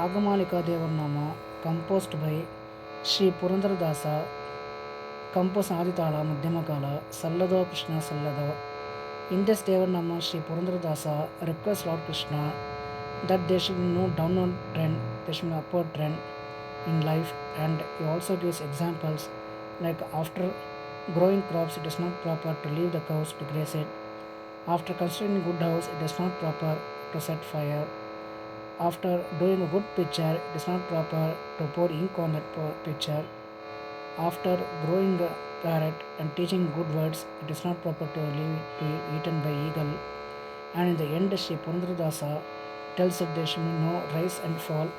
Ragamalika Devarnama, composed by Sri Purandaradasa, composed Aditala Madhyamakala, Sallado Krishna Sallado. In this Devarnama, Sri Purandaradasa requests Lord Krishna that there should be no downward trend, there should be an upward trend in life, and he also gives examples like after growing crops, it is not proper to leave the cows to graze it. After constructing a good house, it is not proper to set fire. After doing a good picture, it is not proper to pour ink on that picture. After growing a parrot and teaching good words, it is not proper to leave it to be eaten by eagle. And in the end, Sri Purandaradasa tells that there should be no rise and fall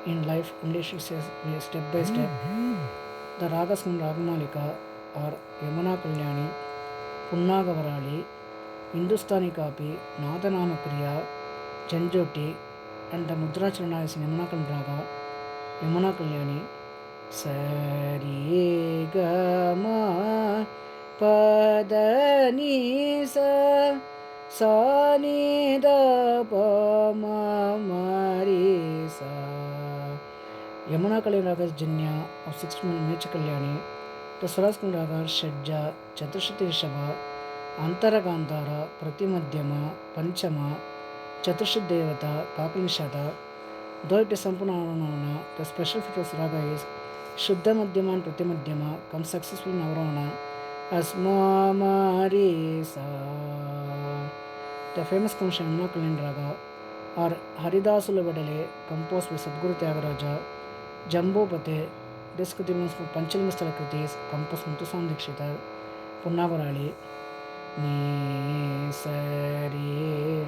in life, only she says step by step. The ragas from Ragamalika are Yamuna Kalyani, Punnagavarali, Hindustani Kapi, Nadanama Kriya, Janjoti, and the Mudra Charana is in Yamuna Raga, Yamuna Kalyani. Sari Gama Padani Sa Sani Da Pa Ma Mari Sa. Yamuna Kalyani Raga is Janya of 6th Mecha Kalyani. The Swaraskum Raga Shadja, Chaturshati Rishabha, Antaragandhara, Pratimadhyama, Panchama, Chaturshati Devata, Kakinishada. Though it is Sampurnavana, the special feature of Raga is Shuddha Madhyama and Pratimadhyama comes successfully in Navaravana as Mamarisa. The famous function Yamuna Kalyani Raga are Haridasula Vedale, composed by Sadguru Tyagaraja, Jambopate, Diskutimans for Panchalimastala Kritis, composed by Muthuswami Dikshitar, Punnavarali, Ni Sari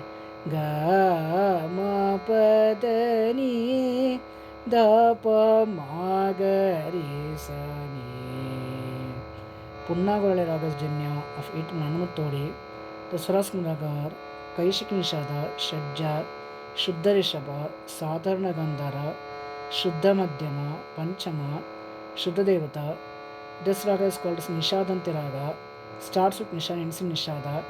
Ga Ma Padani Da Pa Ma Ga Ri Sa Ni. Punnavarali Ragas Janya of 8 Nanumatodi. The Swaraskum Raga are Kaishiki Nishada, Shadja, Shuddha Rishabha, Sadharana Gandhara, Shuddha Madhyama, Panchama, Shuddha Devata. This raga is called as Nishadanti Raga, starts with Nisha, ends in Nishada.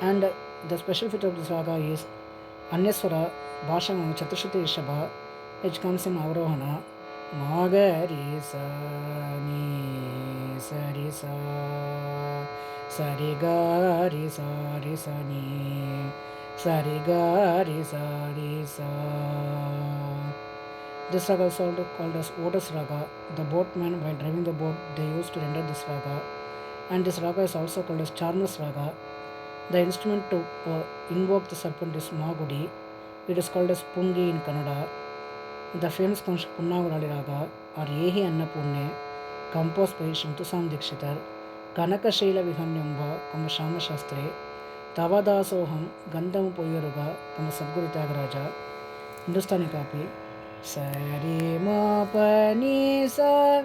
And the special feature of this raga is Anyaswara, Bhashangam, Chaturshati Rishabha, which comes in Avrohana. Magari Sa Ni Sari Sa Sari Ga Ri Sa Ri Sa Ni Sari Ga Ri Sa Ri Sa. This raga is also called as Otis Raga. The boatman, while driving the boat, they used to render this raga. And this raga is also called as Charnas Raga. The instrument to invoke the serpent is Magudi. It is called as Pungi in Kannada. The famous function Punnavarali Raga or Yehi Annapurne, composed by Muthuswami Dikshitar, Kanaka Shaila Vihanyamba, Shama Shastri, Tavadasoham, Gandham Poyaruga, Sadguru Tyagaraja, Hindustani Kapi, Sari Ma Pa Ni Sa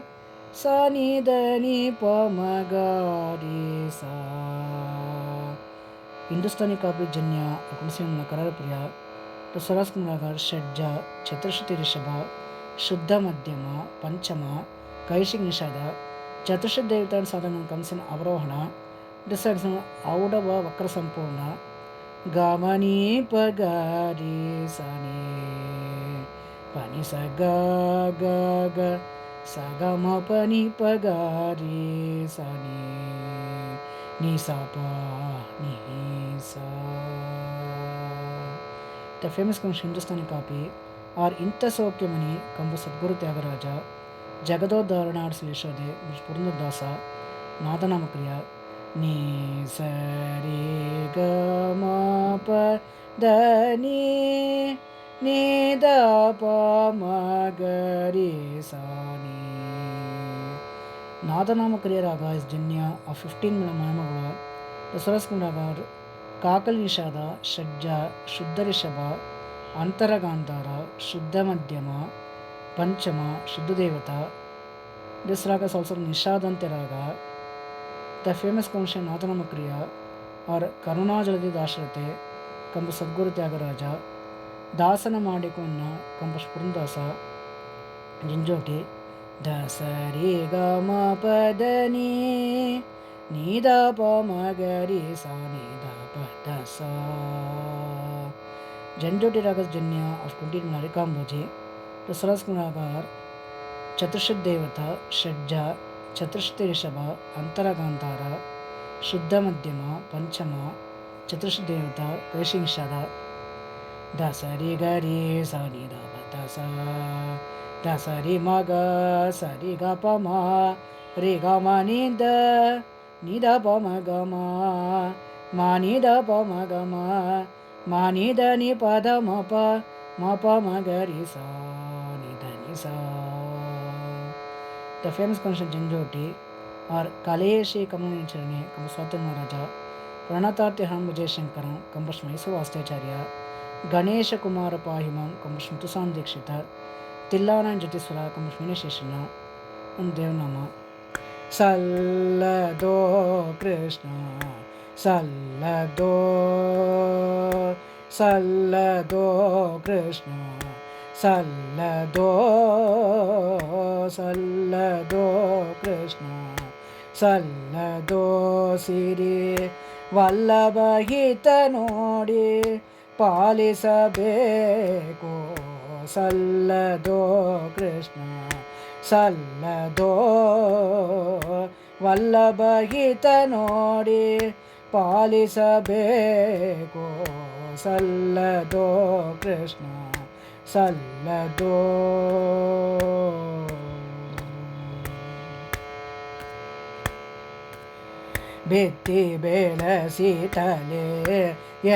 Sa Ni Da Ni Pa Ma Ga Ri Sa. Hindustani Kapi Janya, Akunsimna Kararapriya. The Swaraskum Raga Shadja, Chaturshati Rishabha, Shuddha Madhyama, Panchama, Kaishik Nishada. Chaturshati Devata and Sadhanam comes in Avrohana. This is Audava Vakra Sampurna, Gamani Pagari Sani Pani Saga Ga Ga Sagama Pani Pagari Sani Nisapa Nisa. The famous Hindustani Kapi are Inta Sokyamani, composed Sadguru Tyagaraja, Jagadodharana Silishode, which Purandadasa, Nadanama Ni Sari Ga Ma Pa Da Ni Ni Da Pa Ma Ga Ri Sa Ni. Nadanama Raga is Janya of 15 Manamagala. The Swaraskum Raga Kakal Nishada, Shadja, Shuddha Rishabha, Antaragandhara, Shuddha Madhyama, Panchama, Shuddha Devata. This raga is also Nishadante Raga. The famous function Nadanama Kriya or Karuna Jaladi Dashrate, composed Sadguru Tyagaraja, Dasana Madikonna, composed Purandasa, Jinjoti, Dasari Ga Ma Pa Da Ni Ni Da Pa Ma Ga Ri Sa Ni Da Pa Da Sa. Janjoti Ragas Janya of 20 Marikamboji, Prasras Kunagar, Chaturshad Devata, Shadja, Chaturshati Rishabha, Antara Gandhara, Shuddha Madhyama, Panchama, Chaturshad Devata, Kaishingshada, Dasari Gari, Sani Davatasa, Dasari Maga, Sari Gapama, Rigama Nida, Nida Pamagama, Manida Pamagama, Manida Nipada Mapa, Mapa Magarisa, Nida Nisa. The famous concept Janjoti or Kaleshi Kamunicharani, Kamaswati Maharaja, Pranatarthi Hanbuje Shankaram, Kambash Maisu Vastacharya, Ganesha Kumara Pahimam, Kambash Mutusan Dikshita, Tillana Jatiswara, Kambash Minashishana, and Devnama. Sallado Krishna, Sallado, Sallado Krishna, Sallado, Sallado Krishna, Sallado Siri, Vallabhita Nodi, Palisabeko, Sallado Krishna, Sallado ವಲ್ಲಭಹಿತ ನೋಡಿ ಪಾಲಿಸಬೇಕು ಸಲ್ಲದೋ ಕೃಷ್ಣ ಸಲ್ಲದೋ ಬಿತ್ತಿ ಬೆಳೆಸಿತಲೇ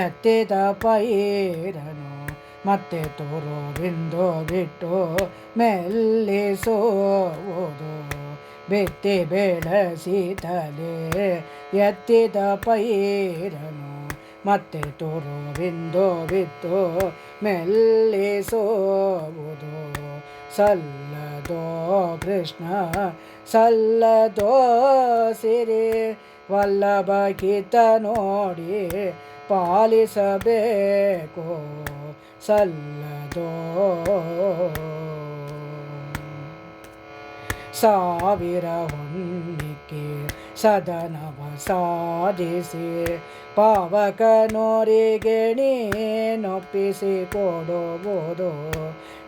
ಎತ್ತಿದ ಪೈರನು ಮತ್ತೆ ತೋರುವಿಂದು ಬಿಟ್ಟು ಮೆಲ್ಲಿಸುವುದು ಬಿತ್ತಿ ಬೆಳೆಸಿತಲೇ ಎತ್ತಿದ ಪೈರನು ಮತ್ತೆ ತೋರುವಿಂದು ಬಿತ್ತು ಮೆಲ್ಲಿಸುವುದು ಸಲ್ಲದೋ ಕೃಷ್ಣ ಸಲ್ಲದೋ ಸಿರಿ ವಲ್ಲಭಗೀತ ನೋಡಿ ಪಾಲಿಸಬೇಕು ಸಲ್ಲದೋ ಸಾವಿರ ಹೊನ್ನಿಕೆ ಸದನವ ಸಾಧಿಸಿ ಪಾವಕನೋರಿಗೆ ನೀನೊಪ್ಪಿಸಿ ಕೊಡುವುದು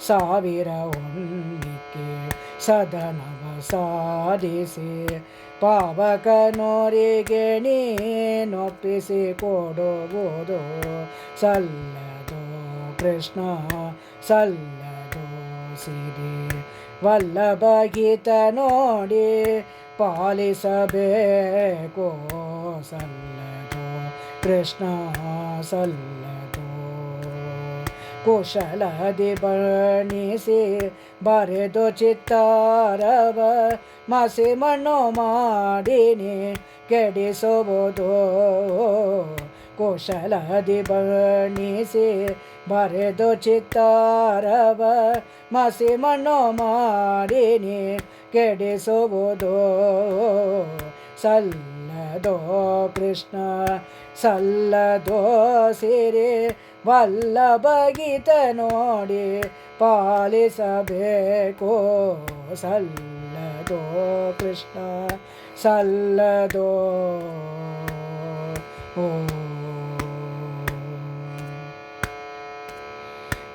ಸಾವಿರ ಹೊನ್ನಿಕೆ ಸದನವ ಸಾಧಿಸಿ ಪಾವಕನೋರಿಗೆ ನೀನೊಪ್ಪಿಸಿ ಕೊಡುವುದು ಸಲ್ಲದೋ ಕೃಷ್ಣ ಸಲ್ಲದೋ ಸಿರಿ ವಲ್ಲಭಗೀತ ನೋಡಿ ಪಾಲಿಸಬೇಕು ಸಲ್ಲದೋ ಕೃಷ್ಣ ಸಲ್ಲದೋ ಕುಶಲದಿ ಬಣಿಸಿ ಬರೆದು ಚಿತ್ತಾರವ ಮಸಿ ಮಣ್ಣು ಮಾಡಿನಿ ಕೆಡಿಸುವುದು ಕುಶಲದಿ ಬಣಿಸಿ ಬರೆದು ಚಿತ್ತಾರವ ಮಸಿ ಮಣ್ಣು ಮಾಡಿನಿ ಕೆಡಿಸುವುದು ಸಲ್ಲದೋ ಕೃಷ್ಣ ಸಲ್ಲದೋ ಸಿರಿ ವಲ್ಲಭಗೀತ ನೋಡಿ ಪಾಲಿಸಬೇಕು ಸಲ್ಲದೋ ಕೃಷ್ಣ ಸಲ್ಲದೋ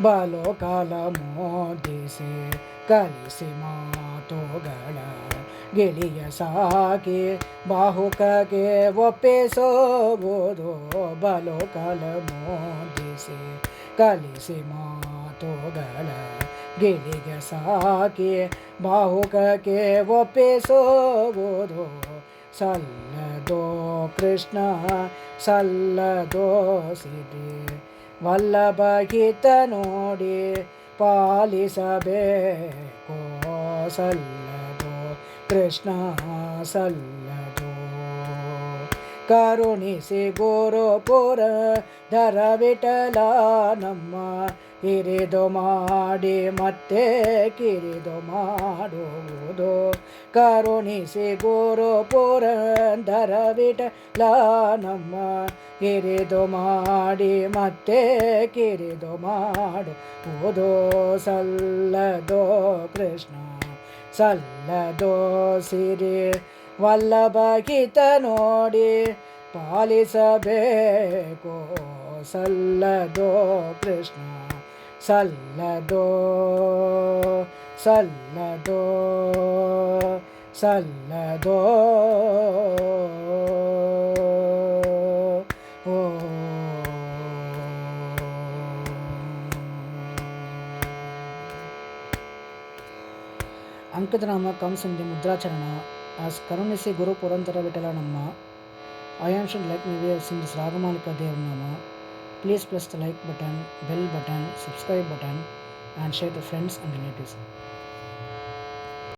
ಬಲು ಕಾಲ ಮೋದಿಸಿ ಕಲಿಸಿ ಮಾತುಗಳ ಗಿಳಿಯ ಸಾಕಿ ಬಾಹುಕಗೆ ಒಪ್ಪಿಸುವುದು ಬಲು ಕಾಲ ಮೋದಿಸಿ ಕಲಿಸಿ ಮಾತುಗಳ ಗಿಳಿಗೆ ಸಾಕಿ ಬಾಹುಕಗೆ ಒಪ್ಪಿಸುವುದು ಸಲ್ಲದೋ ಕೃಷ್ಣ ಸಲ್ಲದೋ ಸಿರಿ ವಲ್ಲಭಗೀತ ನೋಡಿ ಪಾಲಿಸಬೇಕು ಸಲ್ಲದೋ ಕೃಷ್ಣ ಸಲ್ಲದೋ ಕರುಣಿಸಿ ಗುರುಪುರ ಧರ ವಿಠಲ ನಮ್ಮ ಹಿರಿದು ಮಾಡಿ ಮತ್ತೆ ಕಿರಿದು ಮಾಡುವುದು ಕರುಣಿಸಿ ಗುರುಪುರ ಧರ ವಿಠಲ ನಮ್ಮ ಹಿರಿದು ಮಾಡಿ ಮತ್ತೆ ಕಿರಿದು ಮಾಡುವುದು ಸಲ್ಲದೋ ಕೃಷ್ಣ ಸಲ್ಲದೋ ಸಿರಿ ವಲ್ಲಭಗೀತ ನೋಡಿ ಪಾಲಿಸಬೇಕು ಸಲ್ಲದೋ ಕೃಷ್ಣ ಸಲ್ಲದೋ ಸಲ್ಲದೋ ಸಲ್ಲದೋ ಓ ಅಂಕಿತನಾಮ ಕಂಸಂದೆ ಮುದ್ರಾಚರಣ ಆಸ್ ಕರುಣಿಸಿ ಗುರು ಪುರಂದರ ವಿಠಲ ನಮ್ಮ I am should like me way of sing this Ragamalika Devanama. Please press the like button, bell button, subscribe button and share to friends and relatives.